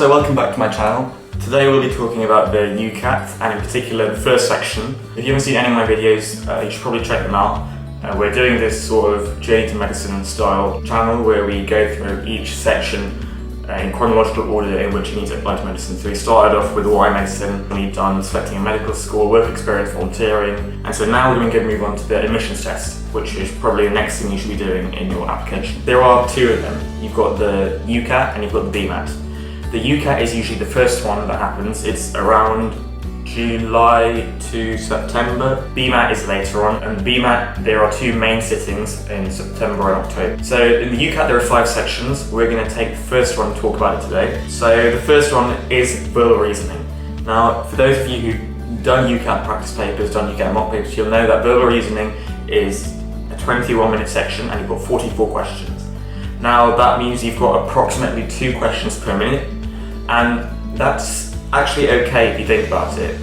so welcome back to my channel. Today we'll be talking about the UCAT and in particular the first section. If you haven't seen any of my videos, you should probably check them out. We're doing this sort of journey to medicine style channel where we go through each section in chronological order in which you need to apply to medicine. So we started off with why medicine, we've done selecting a medical school, work experience, volunteering, and so now we're going to move on to the admissions test, which is probably the next thing you should be doing in your application. There are two of them. You've got the UCAT and you've got the BMAT. The UCAT is usually the first one that happens. It's around July to September. BMAT is later on, and BMAT, there are two main sittings in September and October. So in the UCAT there are 5 sections. We're going to take the first one and talk about it today. So the first one is verbal reasoning. Now for those of you who've done UCAT practice papers, done UCAT mock papers, you'll know that verbal reasoning is a 21-minute section and you've got 44 questions. Now that means you've got approximately 2 questions per minute, and that's actually okay if you think about it.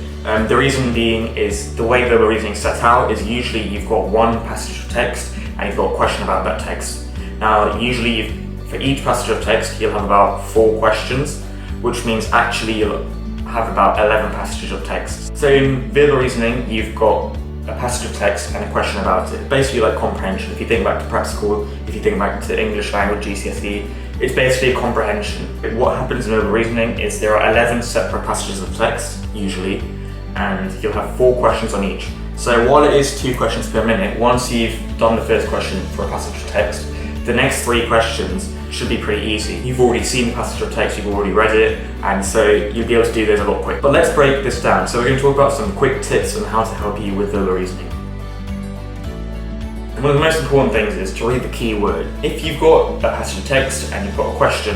The reason being is the way verbal reasoning is set out is usually you've got one passage of text and you've got a question about that text. Now usually for each passage of text you'll have about 4 questions, which means actually you'll have about 11 passages of text. So in verbal reasoning you've got a passage of text and a question about it. Basically like comprehension. If you think back to prep school, if you think back to English language, GCSE, it's basically a comprehension. What happens in verbal reasoning is there are 11 separate passages of text, usually, and you'll have 4 questions on each. So while it is 2 questions per minute, once you've done the first question for a passage of text, the next 3 questions should be pretty easy. You've already seen the passage of text, you've already read it, and so you'll be able to do those a lot quicker. But let's break this down. So we're going to talk about some quick tips on how to help you with verbal reasoning. And one of the most important things is to read the key word. If you've got a passage of text and you've got a question,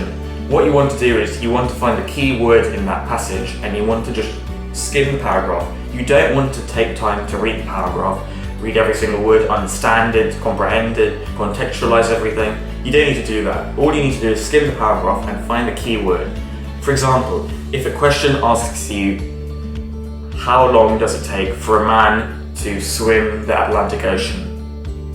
what you want to do is you want to find the key word in that passage and you want to just skim the paragraph. You don't want to take time to read the paragraph, read every single word, understand it, comprehend it, contextualize everything. You don't need to do that. All you need to do is skim the paragraph and find the key word. For example, if a question asks you, how long does it take for a man to swim the Atlantic Ocean?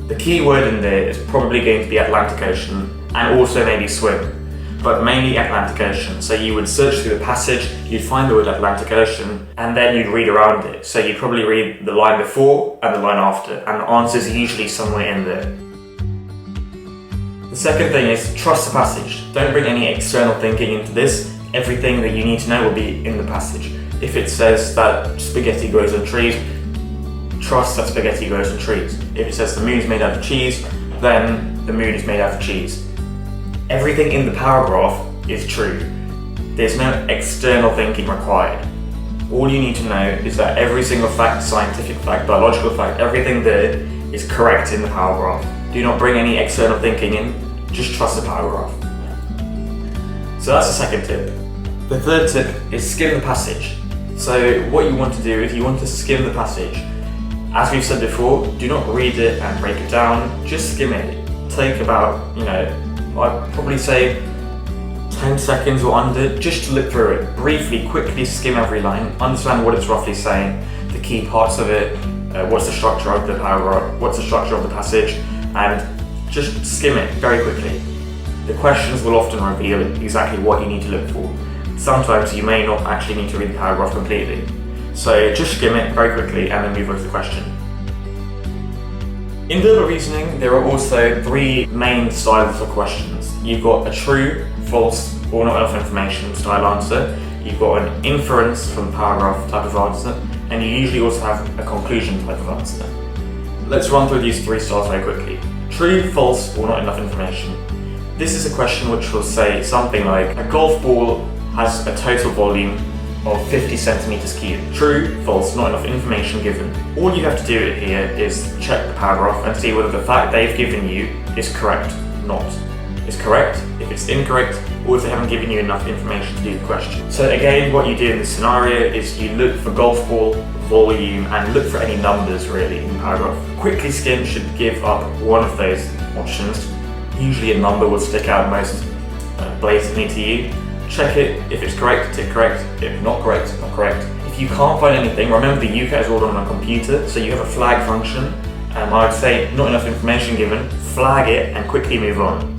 The key word in there is probably going to be Atlantic Ocean and also maybe swim, but mainly Atlantic Ocean. So you would search through the passage, you'd find the word Atlantic Ocean, and then you'd read around it. So you'd probably read the line before and the line after, and the answer is usually somewhere in there. The second thing is trust the passage. Don't bring any external thinking into this. Everything that you need to know will be in the passage. If it says that spaghetti grows on trees, trust that spaghetti grows on trees. If it says the moon is made out of cheese, then the moon is made out of cheese. Everything in the paragraph is true. There's no external thinking required. All you need to know is that every single fact, scientific fact, biological fact, everything there is correct in the paragraph. Do not bring any external thinking in, just trust the paragraph. So that's the second tip. The third tip is skim the passage. So what you want to do is you want to skim the passage. As we've said before, do not read it and break it down, just skim it. Take about, I'd probably say 10 seconds or under, just to look through it. Briefly, quickly skim every line, understand what it's roughly saying, the key parts of it, what's the structure of the paragraph, what's the structure of the passage, and just skim it very quickly. The questions will often reveal exactly what you need to look for. Sometimes you may not actually need to read the paragraph completely. So just skim it very quickly and then move on to the question. In verbal reasoning, there are also 3 main styles of questions. You've got a true, false, or not enough information style answer. You've got an inference from the paragraph type of answer, and you usually also have a conclusion type of answer. Let's run through these 3 styles very quickly. True, false, or not enough information. This is a question which will say something like, a golf ball has a total volume of 50 centimeters cubed. True, false, not enough information given. All you have to do here is check the paragraph and see whether the fact they've given you is correct, not. Is correct, if it's incorrect, or if they haven't given you enough information to do the question. So again, what you do in this scenario is you look for golf ball, volume, and look for any numbers really in the paragraph. Quickly skim should give up one of those options. Usually a number will stick out most blatantly to you. Check it, if it's correct, tick correct, if not correct, not correct. If you can't find anything, remember the UCAT is all on a computer, so you have a flag function. I would say not enough information given, flag it and quickly move on.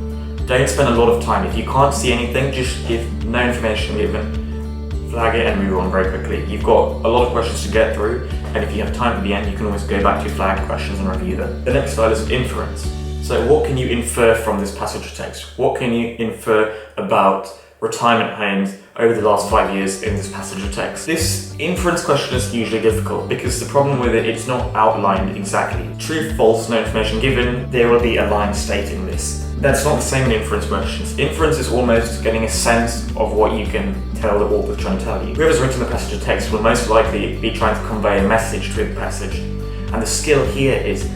Don't spend a lot of time. If you can't see anything, just give no information given, flag it and move on very quickly. You've got a lot of questions to get through, and if you have time at the end, you can always go back to your flagged questions and review them. The next style is inference. So what can you infer from this passage of text? What can you infer about retirement homes over the last 5 years in this passage of text? This inference question is usually difficult because the problem with it, it's not outlined exactly. True, false, no information given, there will be a line stating this. That's not the same in inference questions. Inference is almost getting a sense of what you can tell the author is trying to tell you. Whoever's written the passage of text will most likely be trying to convey a message through the passage. And the skill here is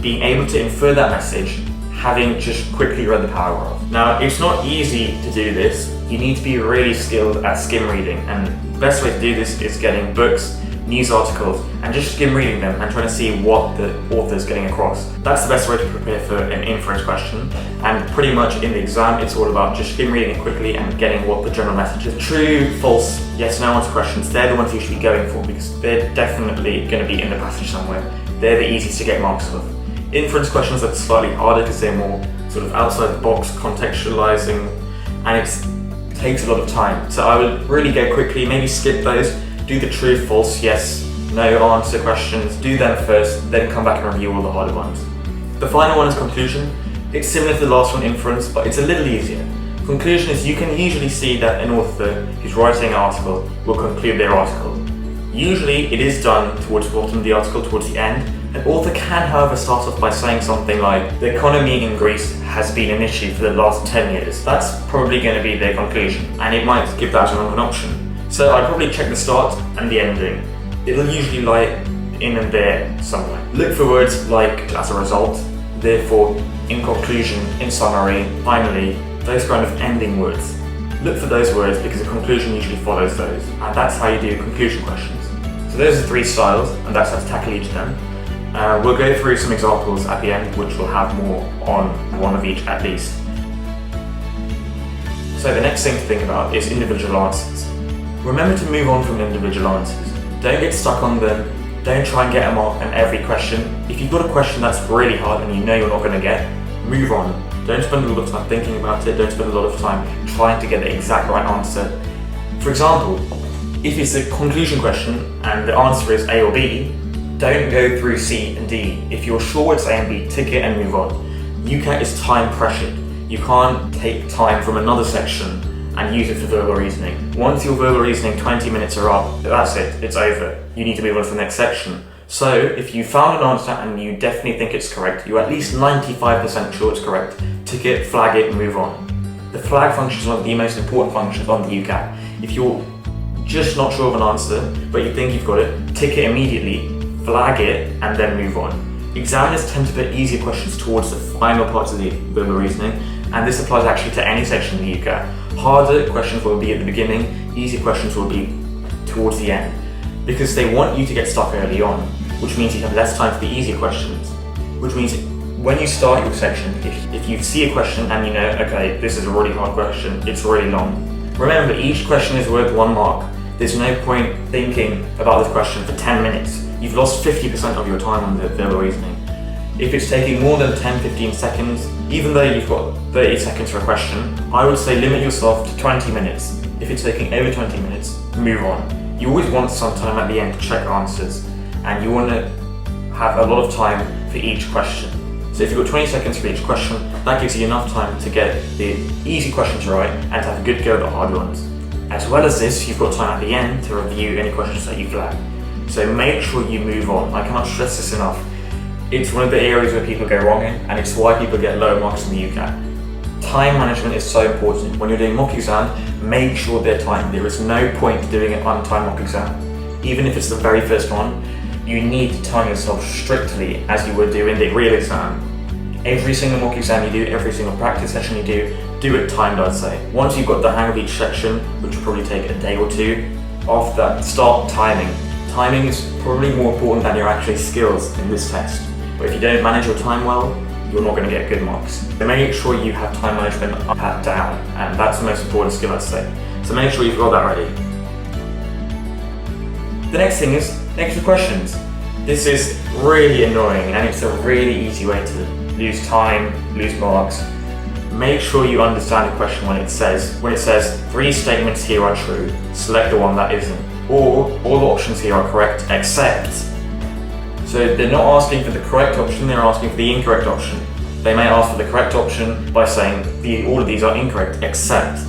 being able to infer that message having just quickly read the paragraph. Now, it's not easy to do this. You need to be really skilled at skim reading, and the best way to do this is getting books, news articles, and just skim reading them and trying to see what the author is getting across. That's the best way to prepare for an inference question, and pretty much in the exam it's all about just skim reading it quickly and getting what the general message is. True, false, yes, no answer questions, they're the ones you should be going for because they're definitely going to be in the passage somewhere. They're the easiest to get marks of. Inference questions are slightly harder because they're more sort of outside the box, contextualizing, and it takes a lot of time. So I would really go quickly, maybe skip those, do the true, false, yes, no answer questions, do them first, then come back and review all the harder ones. The final one is conclusion. It's similar to the last one, inference, but it's a little easier. Conclusion is you can usually see that an author who's writing an article will conclude their article. Usually it is done towards the bottom of the article, towards the end. An author can, however, start off by saying something like, the economy in Greece has been an issue for the last 10 years. That's probably going to be their conclusion, and it might give that as an option. So I'd probably check the start and the ending. It'll usually lie in and there somewhere. Look for words like as a result, therefore, in conclusion, in summary, finally, those kind of ending words. Look for those words because a conclusion usually follows those, and that's how you do conclusion questions. So those are 3 styles, and that's how to tackle each of them. We'll go through some examples at the end, which will have more on one of each at least. So the next thing to think about is individual answers. Remember to move on from individual answers. Don't get stuck on them. Don't try and get a mark on every question. If you've got a question that's really hard and you know you're not going to get, move on. Don't spend a lot of time thinking about it. Don't spend a lot of time trying to get the exact right answer. For example, if it's a conclusion question and the answer is A or B, don't go through C and D. If you're sure it's A and B, tick it and move on. UCAT is time pressured. You can't take time from another section and use it for verbal reasoning. Once your verbal reasoning 20 minutes are up, that's it, it's over. You need to move on to the next section. So if you found an answer and you definitely think it's correct, you're at least 95% sure it's correct, tick it, flag it, and move on. The flag function is one of the most important functions on the UCAT. If you're just not sure of an answer, but you think you've got it, tick it immediately, flag it, and then move on. Examiners tend to put easier questions towards the final parts of the verbal reasoning, and this applies actually to any section of the UCAT. Harder questions will be at the beginning, easier questions will be towards the end, because they want you to get stuck early on, which means you have less time for the easier questions. Which means when you start your section, if you see a question and you know, okay, this is a really hard question, it's really long, remember each question is worth 1 mark. There's no point thinking about this question for 10 minutes. You've lost 50% of your time on the verbal reasoning. If it's taking more than 10-15 seconds, even though you've got 30 seconds for a question, I would say limit yourself to 20 minutes. If it's taking over 20 minutes, move on. You always want some time at the end to check answers, and you want to have a lot of time for each question. So if you've got 20 seconds for each question, that gives you enough time to get the easy questions right and to have a good go at the hard ones. As well as this, you've got time at the end to review any questions that you flag. So make sure you move on. I cannot stress this enough. It's one of the areas where people go wrong in, and it's why people get low marks in the UCAT. Time management is so important. When you're doing mock exam, make sure they're timed. There is no point doing an untimed mock exam. Even if it's the very first one, you need to time yourself strictly as you would do in the real exam. Every single mock exam you do, every single practice session you do it timed, I'd say. Once you've got the hang of each section, which will probably take a day or 2, after that, start timing. Timing is probably more important than your actual skills in this test. But if you don't manage your time well, you're not going to get good marks. So make sure you have time management up and down, and that's the most important skill, I'd say. So make sure you've got that ready. The next thing is extra questions. This is really annoying, and it's a really easy way to lose time, lose marks. make sure you understand the question when it says 3 statements here are true, select the one that isn't, or all the options here are correct except. So they're not asking for the correct option, they're asking for the incorrect option. They may ask for the correct option by saying all of these are incorrect except.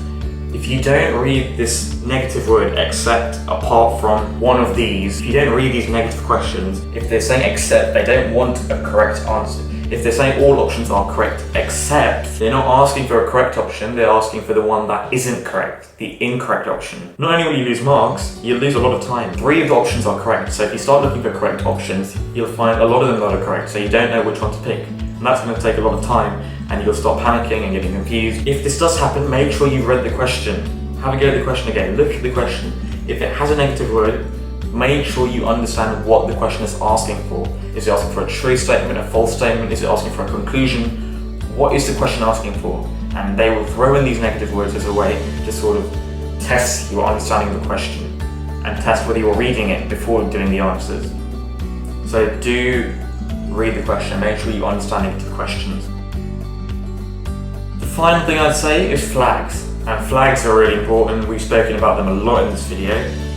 If you don't read this negative word except apart from one of these, if you don't read these negative questions, if they're saying except, they don't want a correct answer. If they're saying all options are correct except, they're not asking for a correct option, they're asking for the one that isn't correct, the incorrect option. Not only will you lose marks, you'll lose a lot of time. 3 of the options are correct, so if you start looking for correct options, you'll find a lot of them that are correct, so you don't know which one to pick. And that's going to take a lot of time, and you'll start panicking and getting confused. If this does happen, make sure you've read the question. Have a go at the question again, look at the question. If it has a negative word, make sure you understand what the question is asking for. Is it asking for a true statement, a false statement? Is it asking for a conclusion? What is the question asking for? And they will throw in these negative words as a way to sort of test your understanding of the question and test whether you're reading it before doing the answers. So do read the question, make sure you understand the questions. The final thing I'd say is flags. And flags are really important. We've spoken about them a lot in this video,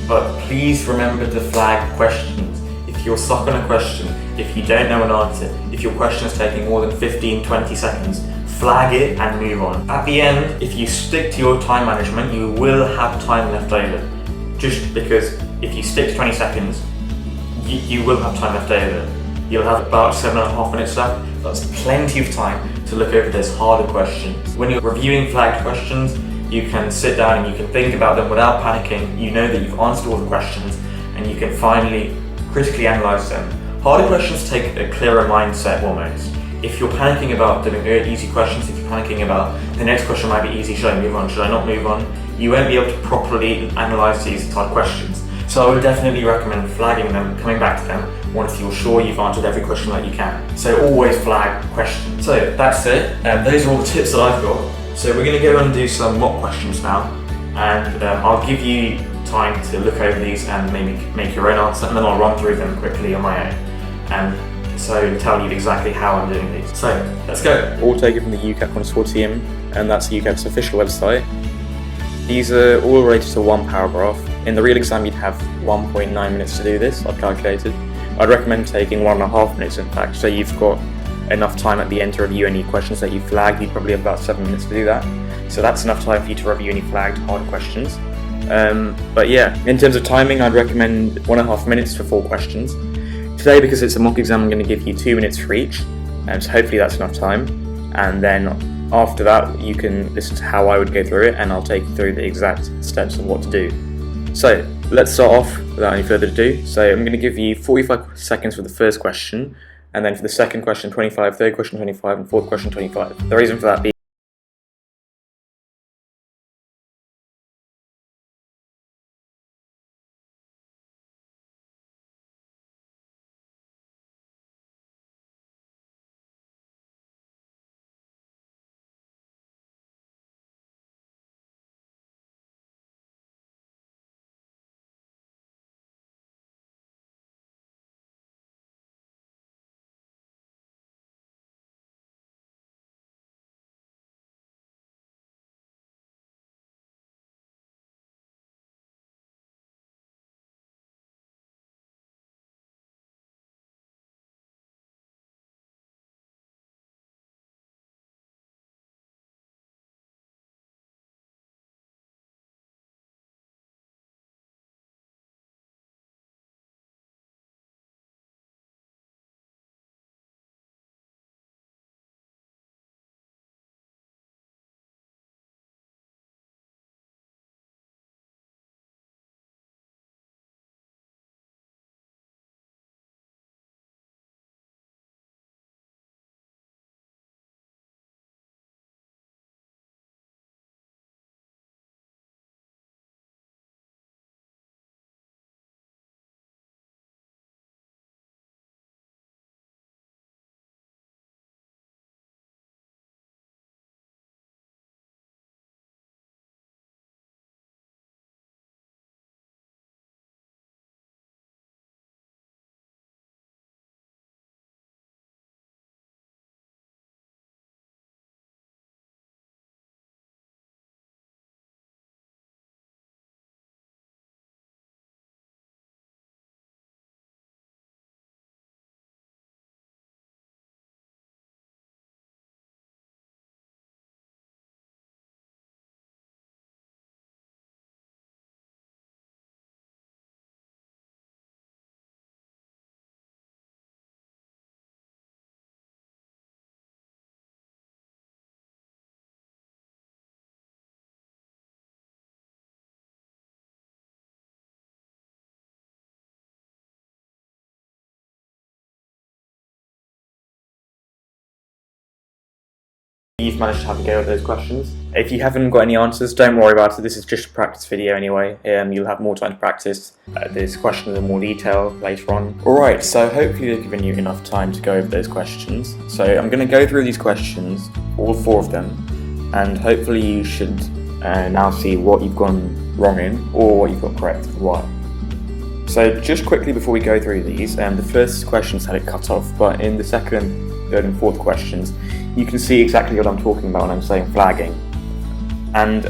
but please remember to flag questions. If you're stuck on a question, if you don't know an answer, if your question is taking more than 15-20 seconds, flag it and move on. At the end, if you stick to your time management, you will have time left over. Just because if you stick to 20 seconds, you will have time left over. You'll have about 7.5 minutes left. That's plenty of time to look over those harder questions. When you're reviewing flagged questions, you can sit down and you can think about them without panicking. You know that you've answered all the questions and you can finally critically analyse them. Harder questions take a clearer mindset almost. If you're panicking about doing easy questions, if you're panicking about the next question might be easy, should I move on, should I not move on, you won't be able to properly analyse these hard questions. So I would definitely recommend flagging them, coming back to them once you're sure you've answered every question that you can. So always flag questions. So that's it. Those are all the tips that I've got. So we're going to go and do some mock questions now, and I'll give you time to look over these and maybe make your own answer, and then I'll run through them quickly on my own, and so tell you exactly how I'm doing these. So let's go. All taken from the UCAT Consortium, and that's the UCAT's official website. These are all rated to 1 paragraph. In the real exam you'd have 1.9 minutes to do this, I've calculated. I'd recommend taking 1.5 minutes in fact, so you've got enough time at the end to review any questions that you flagged. You'd probably have about 7 minutes to do that. So that's enough time for you to review any flagged hard questions. But yeah, in terms of timing, I'd recommend 1.5 minutes for 4 questions. Today, because it's a mock exam, I'm going to give you 2 minutes for each. So hopefully that's enough time. And then after that, you can listen to how I would go through it, and I'll take you through the exact steps of what to do. So let's start off without any further ado. So I'm going to give you 45 seconds for the first question, and then for the second question 25, third question 25, and fourth question 25. The reason for that being you've managed to have a go at those questions. If you haven't got any answers, don't worry about it. This is just a practice video anyway. You'll have more time to practice these questions in more detail later on. Alright, so hopefully they've given you enough time to go over those questions. So I'm going to go through these questions, all 4 of them, and hopefully you should now see what you've gone wrong in or what you've got correct and why. So just quickly before we go through these, the first questions had it cut off, but in the second, third and fourth questions, you can see exactly what I'm talking about when I'm saying flagging. And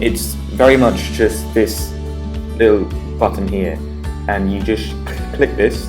it's very much just this little button here, and you just click this,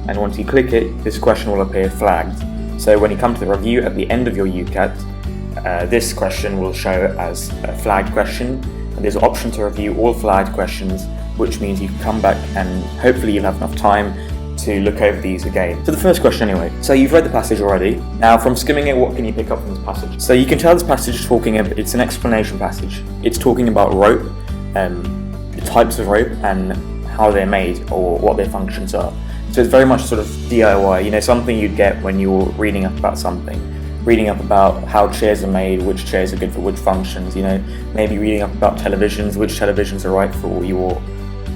and once you click it, this question will appear flagged. So when you come to the review at the end of your UCAT, this question will show as a flagged question, and there's an option to review all flagged questions, which means you can come back and hopefully you'll have enough time to look over these again. So the first question anyway. So you've read the passage already. Now from skimming it, what can you pick up from this passage? So you can tell this passage is it's an explanation passage. It's talking about rope, the types of rope and how they're made or what their functions are. So it's very much sort of DIY, something you'd get when you're reading up about something. Reading up about how chairs are made, which chairs are good for which functions, maybe reading up about televisions, which televisions are right for your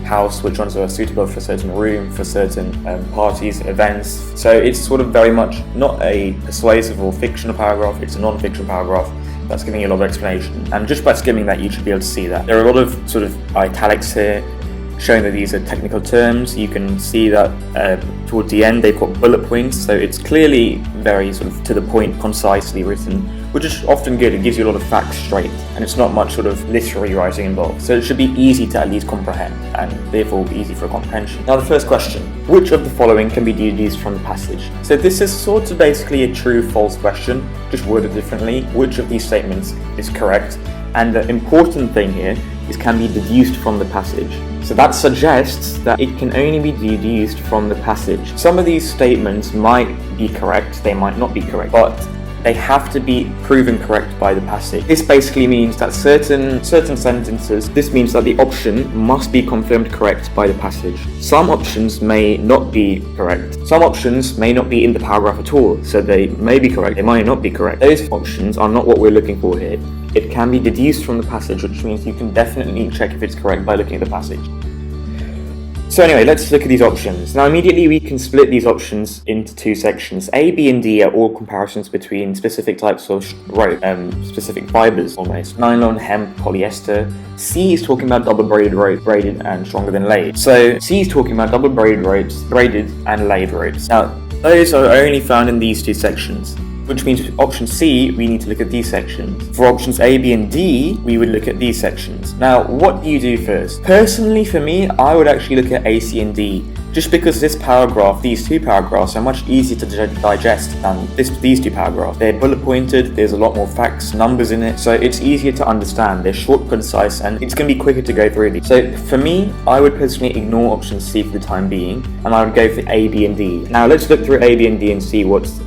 house, which ones are suitable for a certain room, for certain parties, events. So it's sort of very much not a persuasive or fictional paragraph, it's a non-fictional paragraph that's giving you a lot of explanation. And just by skimming that, you should be able to see that. There are a lot of sort of italics here, showing that these are technical terms. You can see that towards the end they've got bullet points, so it's clearly very sort of to the point, concisely written, which is often good. It gives you a lot of facts straight, and it's not much sort of literary writing involved. So it should be easy to at least comprehend, and therefore easy for comprehension. Now the first question, which of the following can be deduced from the passage? So this is sort of basically a true-false question, just worded differently. Which of these statements is correct? And the important thing here is can be deduced from the passage. So that suggests that it can only be deduced from the passage. Some of these statements might be correct, they might not be correct, but they have to be proven correct by the passage. This basically means that certain sentences, this means that the option must be confirmed correct by the passage. Some options may not be correct. Some options may not be in the paragraph at all, so they may be correct, they might not be correct. Those options are not what we're looking for here. It can be deduced from the passage, which means you can definitely check if it's correct by looking at the passage. So anyway, let's look at these options. Now immediately we can split these options into 2 sections. A, B and D are all comparisons between specific types of rope, specific fibers almost. Nylon, hemp, polyester. C is talking about double braided ropes, braided and stronger than laid. So C is talking about double braided ropes, braided and laid ropes. Now those are only found in these 2 sections, which means for option C, we need to look at these sections. For options A, B, and D, we would look at these sections. Now, what do you do first? Personally, for me, I would actually look at A, C, and D, just because this paragraph, these 2 paragraphs, are much easier to digest than these 2 paragraphs. They're bullet pointed, there's a lot more facts, numbers in it, so it's easier to understand. They're short, concise, and it's going to be quicker to go through these. So for me, I would personally ignore option C for the time being, and I would go for A, B, and D. Now let's look through A, B, and D and see what's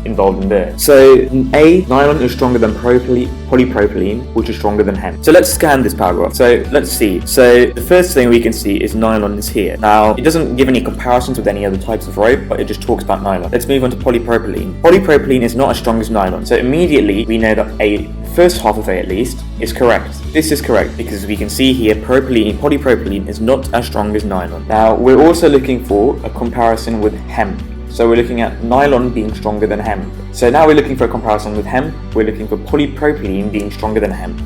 involved in there. So A, nylon is stronger than polypropylene, which is stronger than hemp. So let's scan this paragraph. So let's see. So the first thing we can see is nylon is here. Now it doesn't give any comparisons with any other types of rope, but it just talks about nylon. Let's move on to polypropylene. Polypropylene is not as strong as nylon, so immediately we know that the first half of A at least is correct. This is correct because we can see here polypropylene is not as strong as nylon. Now we're also looking for a comparison with hemp. So we're looking at nylon being stronger than hemp. So now we're looking for a comparison with hemp. We're looking for polypropylene being stronger than hemp.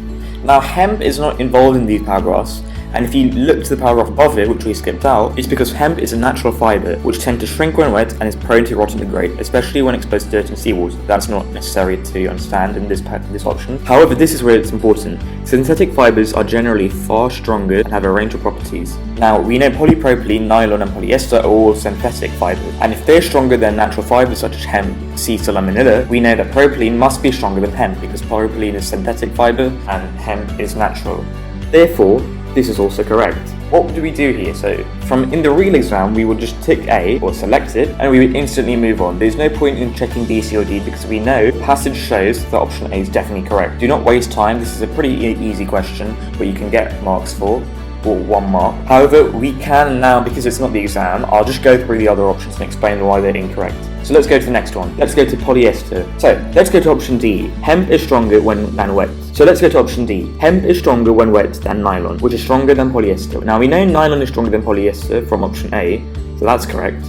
Now hemp is not involved in these paragraphs, and if you look to the paragraph above it, which we skipped out, it's because hemp is a natural fibre which tends to shrink when wet and is prone to rot and degrade, especially when exposed to dirt and seawater. That's not necessary to understand in this option. However, this is where it's important. Synthetic fibres are generally far stronger and have a range of properties. Now, we know polypropylene, nylon and polyester are all synthetic fibres, and if they're stronger than natural fibres such as hemp, sisal and manila, we know that propylene must be stronger than hemp because propylene is synthetic fibre and hemp is natural. Therefore, this is also correct. What do we do here? So in the real exam, we would just tick A or select it and we would instantly move on. There's no point in checking B, C or D because we know the passage shows that option A is definitely correct. Do not waste time. This is a pretty easy question where you can get marks for. or 1 mark. However, we can now, because it's not the exam, I'll just go through the other options and explain why they're incorrect. So let's go to the next one. Let's go to polyester. So let's go to option D. Hemp is stronger than wet. So let's go to option D. Hemp is stronger when wet than nylon, which is stronger than polyester. Now we know nylon is stronger than polyester from option A, so that's correct.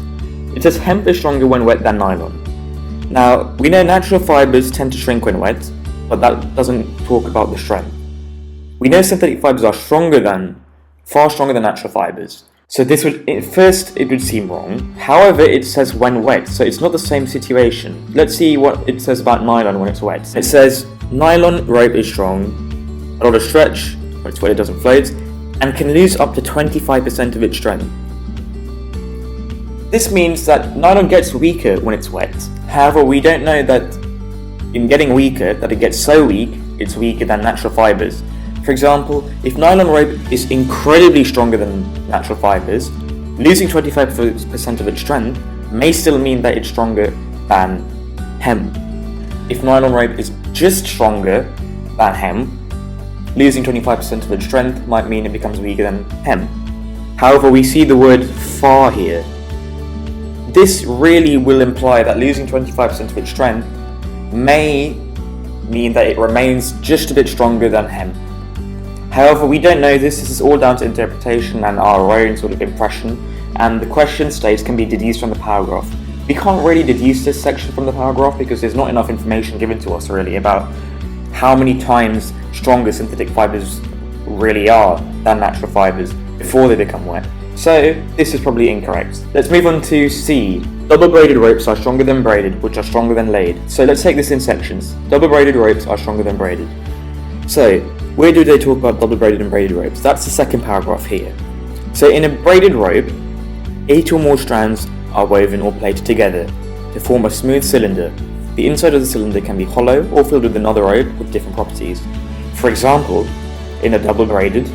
It says hemp is stronger when wet than nylon. Now we know natural fibers tend to shrink when wet, but that doesn't talk about the strength. We know synthetic fibers are far stronger than natural fibers. So this would, at first, it would seem wrong. However, it says when wet, so it's not the same situation. Let's see what it says about nylon when it's wet. It says nylon rope is strong, a lot of stretch, when it's wet it doesn't float, and can lose up to 25% of its strength. This means that nylon gets weaker when it's wet. However, we don't know that in getting weaker, that it gets so weak, it's weaker than natural fibers. For example, if nylon rope is incredibly stronger than natural fibers, losing 25% of its strength may still mean that it's stronger than hemp. If nylon rope is just stronger than hemp, losing 25% of its strength might mean it becomes weaker than hemp. However, we see the word far here. This really will imply that losing 25% of its strength may mean that it remains just a bit stronger than hemp. However, we don't know this is all down to interpretation and our own sort of impression, and the question states can be deduced from the paragraph. We can't really deduce this section from the paragraph because there's not enough information given to us really about how many times stronger synthetic fibers really are than natural fibers before they become wet. So this is probably incorrect. Let's move on to C. Double braided ropes are stronger than braided, which are stronger than laid. So let's take this in sections. Double braided ropes are stronger than braided. So where do they talk about double braided and braided ropes? That's the second paragraph here. So in a braided rope, 8 or more strands are woven or plaited together to form a smooth cylinder. The inside of the cylinder can be hollow or filled with another rope with different properties. For example, in a double braided,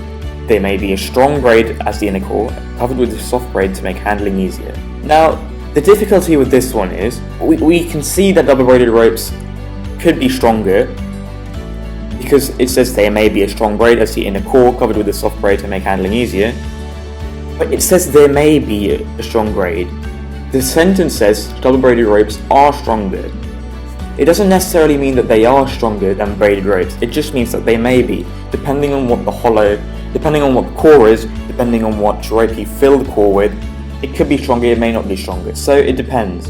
there may be a strong braid as the inner core, covered with a soft braid to make handling easier. Now, the difficulty with this one is, we can see that double braided ropes could be stronger, because it says there may be a strong braid as the inner core covered with a soft braid to make handling easier. But it says there may be a strong braid. The sentence says double braided ropes are stronger. It doesn't necessarily mean that they are stronger than braided ropes. It just means that they may be, depending on what the core is, depending on what rope you fill the core with. It could be stronger, it may not be stronger. So it depends.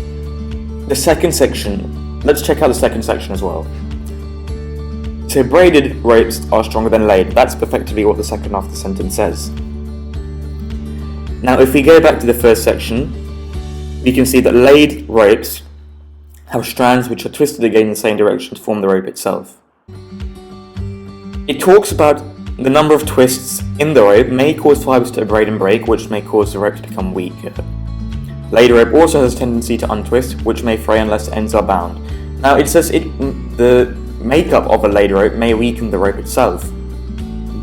The second section, let's check out the second section as well. So braided ropes are stronger than laid. That's effectively what the second half of the sentence says. Now if we go back to the first section, we can see that laid ropes have strands which are twisted again in the same direction to form the rope itself. It talks about the number of twists in the rope may cause fibers to abrade and break, which may cause the rope to become weaker. Laid rope also has a tendency to untwist, which may fray unless the ends are bound. Now it says the makeup of a laid rope may weaken the rope itself.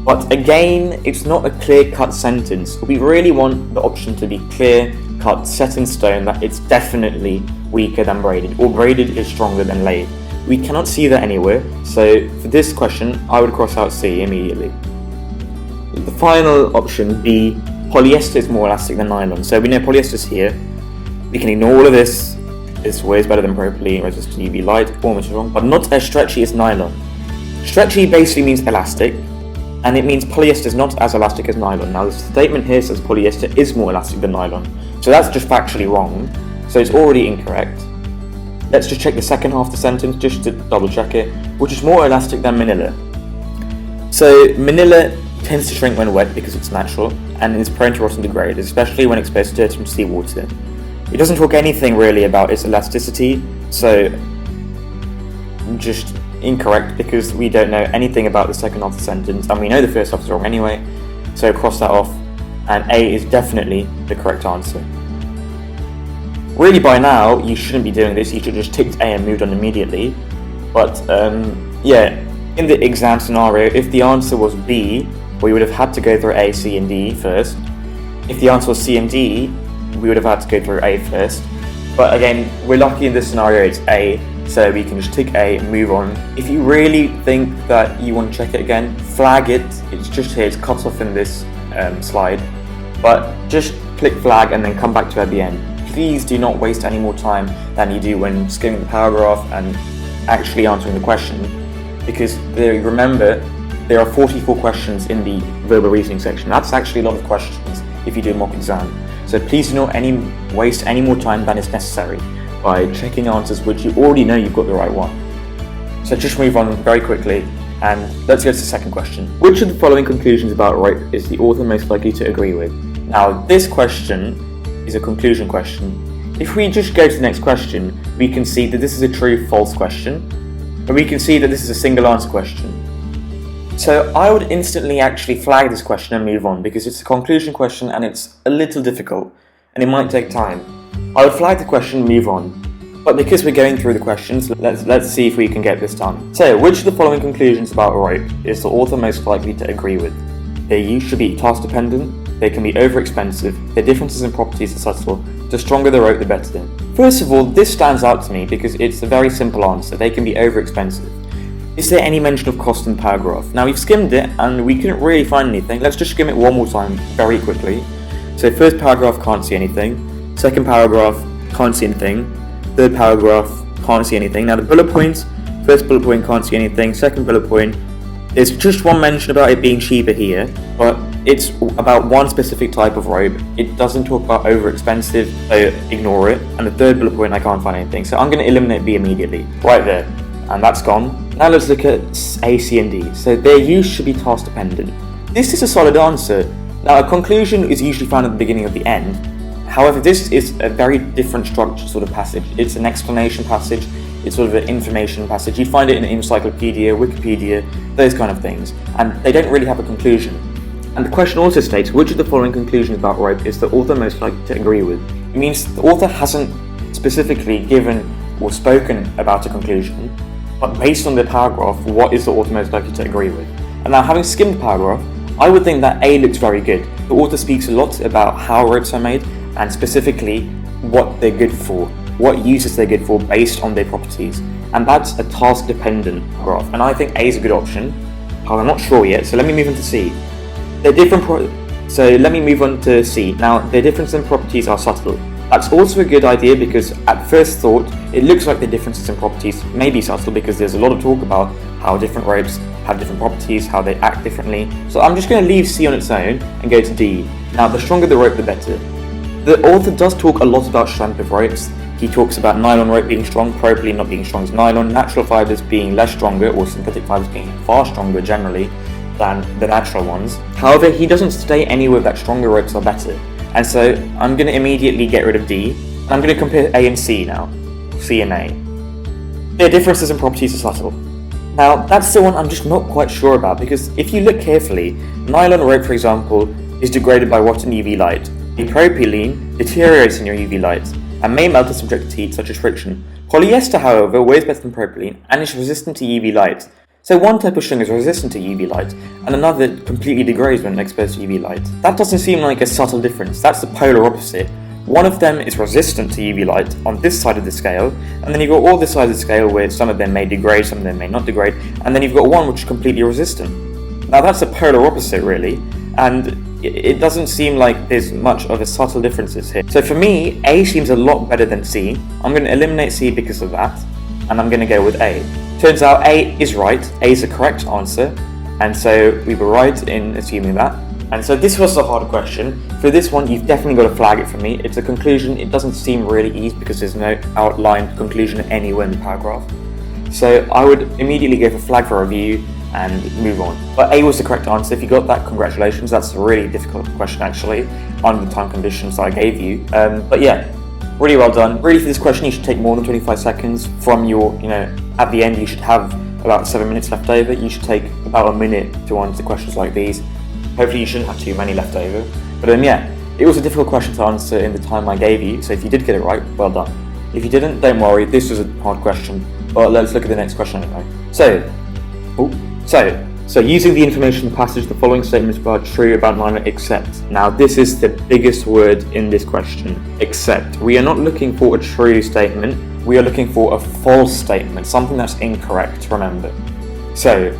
But again, it's not a clear-cut sentence. We really want the option to be clear-cut, set in stone, that it's definitely weaker than braided, or braided is stronger than laid. We cannot see that anywhere, so for this question, I would cross out C immediately. The final option, B, polyester is more elastic than nylon. So we know polyester is here. We can ignore all of this. It's always better than propylene, resistant to UV light, almost wrong, but not as stretchy as nylon. Stretchy basically means elastic, and it means polyester is not as elastic as nylon. Now the statement here says polyester is more elastic than nylon, so that's just factually wrong, so it's already incorrect. Let's just check the second half of the sentence, just to double check it, which is more elastic than manila. So manila tends to shrink when wet because it's natural, and is prone to rot and degrade, especially when exposed to dirt from seawater. It doesn't talk anything really about its elasticity, so just incorrect because we don't know anything about the second half of the sentence, and we know the first half is wrong anyway, so cross that off, and A is definitely the correct answer. Really by now, you shouldn't be doing this, you should just ticked A and moved on immediately, but yeah, in the exam scenario, if the answer was B, we would have had to go through A, C and D first. If the answer was C and D, we would have had to go through A first, but again, we're lucky in this scenario it's A, so we can just tick A and move on. If you really think that you want to check it again, flag it, it's just here, it's cut off in this slide, but just click flag and then come back to it at the end. Please do not waste any more time than you do when skimming the paragraph and actually answering the question, because remember, there are 44 questions in the verbal reasoning section. That's actually a lot of questions if you do a mock exam. So please do not waste any more time than is necessary by checking answers which you already know you've got the right one. So just move on very quickly, and let's go to the second question. Which of the following conclusions about rape is the author most likely to agree with? Now, this question is a conclusion question. If we just go to the next question, we can see that this is a true-false question, and we can see that this is a single answer question. So I would instantly actually flag this question and move on, because it's a conclusion question and it's a little difficult, and it might take time. I would flag the question and move on. But because we're going through the questions, let's see if we can get this done. So, which of the following conclusions about rape is the author most likely to agree with? Their use should be task dependent, they can be over expensive, their differences in properties are subtle, the stronger the rope the better then. First of all, this stands out to me because it's a very simple answer, they can be over expensive. Is there any mention of cost in the paragraph? Now we've skimmed it and we couldn't really find anything. Let's just skim it one more time very quickly. So first paragraph, can't see anything. Second paragraph, can't see anything. Third paragraph, can't see anything. Now the bullet points, first bullet point, can't see anything. Second bullet point, there's just one mention about it being cheaper here, but it's about one specific type of rope. It doesn't talk about over expensive, so ignore it. And the third bullet point, I can't find anything. So I'm going to eliminate B immediately, right there. And that's gone. Now let's look at A, C and D. So their use should be task dependent. This is a solid answer. Now a conclusion is usually found at the beginning of the end. However, this is a very different structured sort of passage. It's an explanation passage, it's sort of an information passage. You find it in encyclopedia, Wikipedia, those kind of things. And they don't really have a conclusion. And the question also states, which of the following conclusions about rape is the author most likely to agree with? It means the author hasn't specifically given or spoken about a conclusion, but based on the paragraph, what is the author most likely to agree with? And now, having skimmed the paragraph, I would think that A looks very good. The author speaks a lot about how ropes are made, and specifically what they're good for, what uses they're good for based on their properties. And that's a task-dependent graph, and I think A is a good option. However, I'm not sure yet, so let me move on to C. Let me move on to C. Now, their differences in properties are subtle. That's also a good idea because at first thought, it looks like the differences in properties may be subtle because there's a lot of talk about how different ropes have different properties, how they act differently. So I'm just going to leave C on its own and go to D. Now, the stronger the rope, the better. The author does talk a lot about strength of ropes. He talks about nylon rope being strong, propylene not being strong as nylon, natural fibres being less stronger, or synthetic fibres being far stronger generally than the natural ones. However, he doesn't state anywhere that stronger ropes are better. And so I'm going to immediately get rid of D, and I'm going to compare A and C now. C and A. Their differences in properties are subtle. Now, that's the one I'm just not quite sure about, because if you look carefully, nylon rope, for example, is degraded by water and UV light. The propylene deteriorates in your UV light and may melt if subjected to heat, such as friction. Polyester, however, weighs better than propylene and is resistant to UV light. So one type of string is resistant to UV light, and another completely degrades when exposed to UV light. That doesn't seem like a subtle difference, that's the polar opposite. One of them is resistant to UV light on this side of the scale, and then you've got all this side of the scale where some of them may degrade, some of them may not degrade, and then you've got one which is completely resistant. Now that's a polar opposite really, and it doesn't seem like there's much of a subtle differences here. So for me, A seems a lot better than C. I'm going to eliminate C because of that, and I'm going to go with A. Turns out A is right, A is the correct answer, and so we were right in assuming that. And so this was a hard question. For this one, you've definitely got to flag it for me. It's a conclusion, it doesn't seem really easy because there's no outlined conclusion anywhere in the paragraph. So I would immediately go for flag for review and move on. But A was the correct answer. If you got that, congratulations. That's a really difficult question actually, under the time conditions that I gave you. But yeah, really well done. Really for this question, you should take more than 25 seconds from your, at the end you should have about 7 minutes left over. You should take about a minute to answer questions like these. Hopefully you shouldn't have too many left over. But yeah, it was a difficult question to answer in the time I gave you, so if you did get it right, well done. If you didn't, don't worry, this was a hard question. But let's look at the next question anyway. So using the information passage, the following statements are true about nylon except. Now this is the biggest word in this question, except. We are not looking for a true statement, we are looking for a false statement, something that's incorrect, remember. So,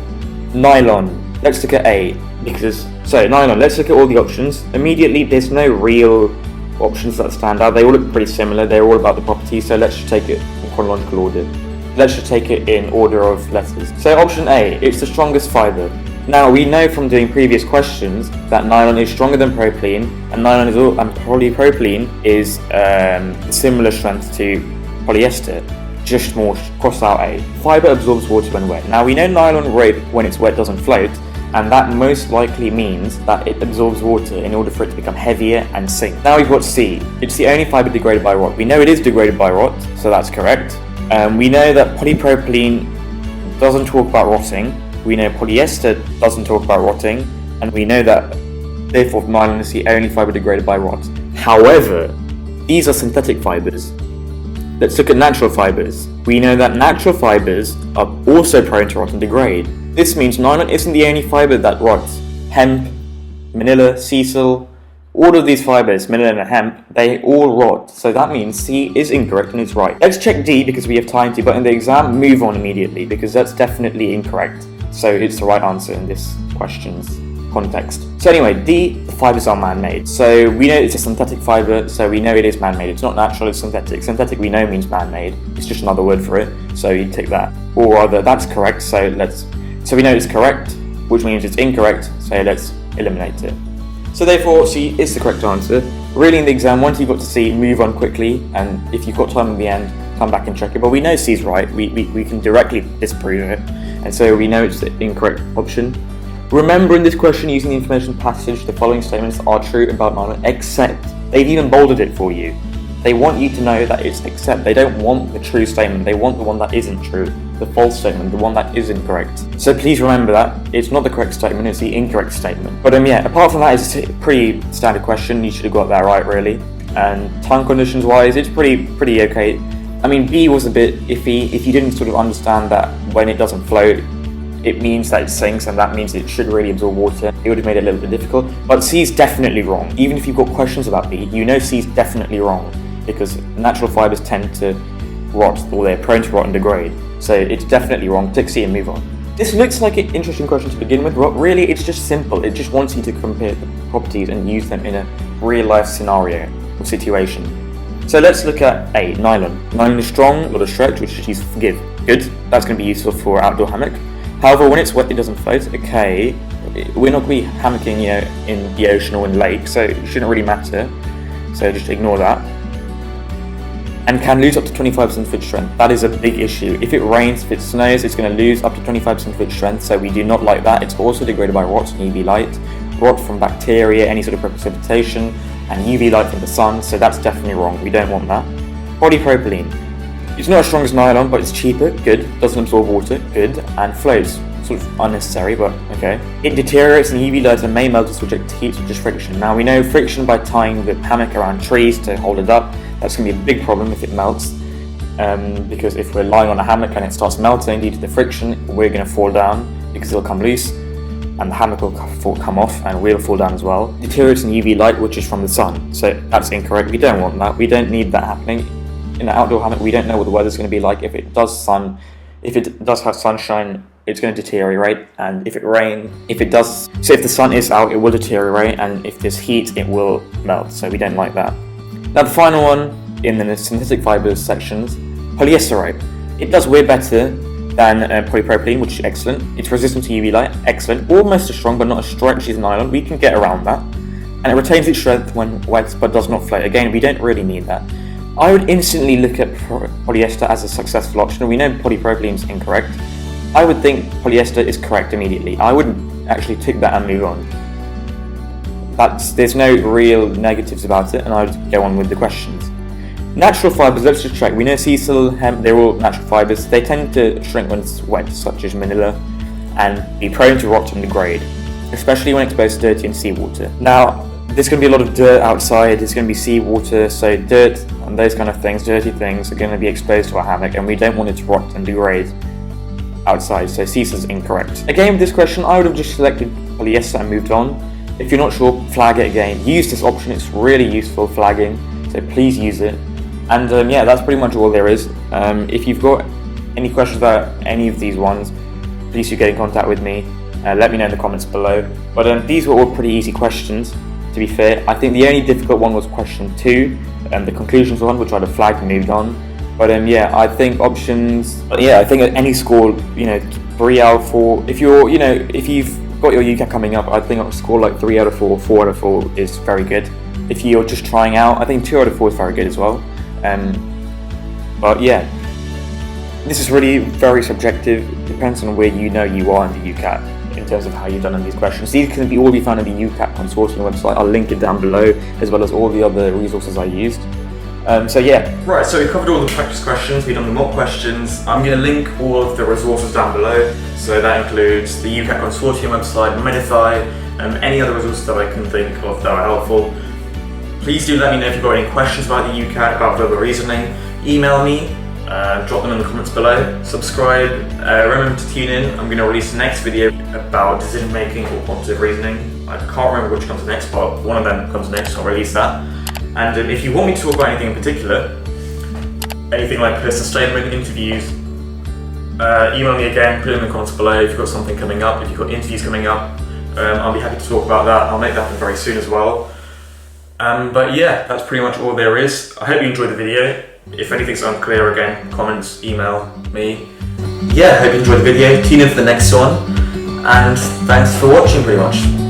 nylon, let's look at A. Nylon, let's look at all the options. Immediately, there's no real options that stand out. They all look pretty similar. They're all about the properties, so let's just take it in chronological order. Let's just take it in order of letters. So option A, it's the strongest fibre. Now, we know from doing previous questions that nylon is stronger than propylene, and polypropylene is similar strength to polyester, just more cross out A. Fibre absorbs water when wet. Now, we know nylon rope, when it's wet, doesn't float, and that most likely means that it absorbs water in order for it to become heavier and sink. Now we've got C. It's the only fibre degraded by rot. We know it is degraded by rot, so that's correct. We know that polypropylene doesn't talk about rotting. We know polyester doesn't talk about rotting, and we know that therefore nylon is the only fibre degraded by rot. However, these are synthetic fibres. Let's look at natural fibres. We know that natural fibres are also prone to rot and degrade. This means nylon isn't the only fibre that rots. Hemp, manila, sisal, all of these fibres, manila and hemp, they all rot. So that means C is incorrect and it's right. Let's check D because we have time to, but in the exam, move on immediately because that's definitely incorrect. So it's the right answer in this question's context. So anyway, D, the fibres are man-made. So we know it's a synthetic fibre, so we know it is man-made. It's not natural, it's synthetic. Synthetic we know means man-made. It's just another word for it. So you take that. Or rather, that's correct. So we know it's correct, which means it's incorrect. So let's eliminate it. So therefore, C is the correct answer. Really in the exam, once you've got to C, move on quickly. And if you've got time at the end, come back and check it. But we know C is right. We can directly disprove it. And so we know it's the incorrect option. Remember in this question, using the information passage, the following statements are true about nylon, except they've even bolded it for you. They want you to know that it's except. They don't want the true statement. They want the one that isn't true, the false statement, the one that is incorrect. So please remember that it's not the correct statement, it's the incorrect statement. But apart from that, it's a pretty standard question. You should have got that right, really. And time conditions wise, it's pretty okay. I mean, B was a bit iffy. If you didn't sort of understand that when it doesn't float, it means that it sinks, and that means it should really absorb water. It would have made it a little bit difficult. But C is definitely wrong. Even if you've got questions about B, you know C is definitely wrong because natural fibres tend to rot, or they're prone to rot and degrade. So it's definitely wrong. Tick C and move on. This looks like an interesting question to begin with, but really it's just simple. It just wants you to compare the properties and use them in a real-life scenario or situation. So let's look at A, nylon. Nylon is strong, a lot of stretch, which is forgive. Good. That's going to be useful for outdoor hammock. However, when it's wet, it doesn't float. Okay, we're not going to be hammocking, in the ocean or in the lake, so it shouldn't really matter. So just ignore that. And can lose up to 25% of its strength. That is a big issue. If it rains, if it snows, it's going to lose up to 25% of its strength, so we do not like that. It's also degraded by rot and UV light, rot from bacteria, any sort of precipitation, and UV light from the sun, so that's definitely wrong. We don't want that. Polypropylene. It's not as strong as nylon, but it's cheaper, good. Doesn't absorb water, good. And floats, sort of unnecessary, but okay. It deteriorates in UV light and may melt if subject to heat or just friction. Now we know friction by tying the hammock around trees to hold it up. That's going to be a big problem if it melts, because if we're lying on a hammock and it starts melting due to the friction, we're going to fall down because it'll come loose, and the hammock will come off and we'll fall down as well. Deteriorates in UV light, which is from the sun, so that's incorrect. We don't want that. We don't need that happening. In an outdoor hammock, we don't know what the weather's going to be like. If it does have sunshine, it's going to deteriorate, and if the sun is out, it will deteriorate, and if there's heat, it will melt, so we don't like that. Now the final one in the synthetic fibres sections, polyester rope. It does way better than polypropylene, which is excellent. It's resistant to UV light, excellent. Almost as strong, but not as stretchy as nylon. We can get around that. And it retains its strength when wet, but does not float. Again, we don't really need that. I would instantly look at polyester as a successful option. We know polypropylene is incorrect. I would think polyester is correct immediately. I wouldn't actually tick that and move on. There's no real negatives about it, and I would go on with the questions. Natural fibres, let's just check. We know sisal, hemp, they're all natural fibres. They tend to shrink when it's wet, such as manila, and be prone to rot and degrade, especially when exposed to dirty and seawater. Now, there's going to be a lot of dirt outside, there's going to be seawater, so dirt and those kind of things, dirty things, are going to be exposed to our hammock, and we don't want it to rot and degrade outside, so sisal is incorrect. Again, with this question, I would have just selected polyester and moved on. If you're not sure, flag it again. Use this option, it's really useful, flagging, so please use it. And that's pretty much all there is. If you've got any questions about any of these ones, please do get in contact with me. Let me know in the comments below. But But these were all pretty easy questions, to be fair. I think the only difficult one was question 2, the conclusions one, which I'd have flagged and moved on. But yeah, I think options. Yeah, I think at any score, 3 out of 4. If you've got your UCAT coming up, I think a score like 3 out of 4, 4 out of 4 is very good. If you're just trying out, I think 2 out of 4 is very good as well. But yeah, this is really very subjective. Depends on where you are in the UCAT in terms of how you've done on these questions. These can all be found on the UCAT Consortium website. I'll link it down below, as well as all the other resources I used. So yeah. Right, so we covered all the practice questions, we've done the mock questions. I'm going to link all of the resources down below. So that includes the UCAT Consortium website, Medify, any other resources that I can think of that are helpful. Please do let me know if you've got any questions about the UCAT, about verbal reasoning. Email me, drop them in the comments below. Subscribe, remember to tune in. I'm going to release the next video about decision making or quantitative reasoning. I can't remember which comes next, but one of them comes next, so I'll release that. And if you want me to talk about anything in particular, anything like personal statement, interviews, email me again, put it in the comments below if you've got something coming up, if you've got interviews coming up. I'll be happy to talk about that. I'll make that happen very soon as well. But yeah, that's pretty much all there is. I hope you enjoyed the video. If anything's unclear, again, comments, email me. Yeah, I hope you enjoyed the video. Tune in for the next one. And thanks for watching pretty much.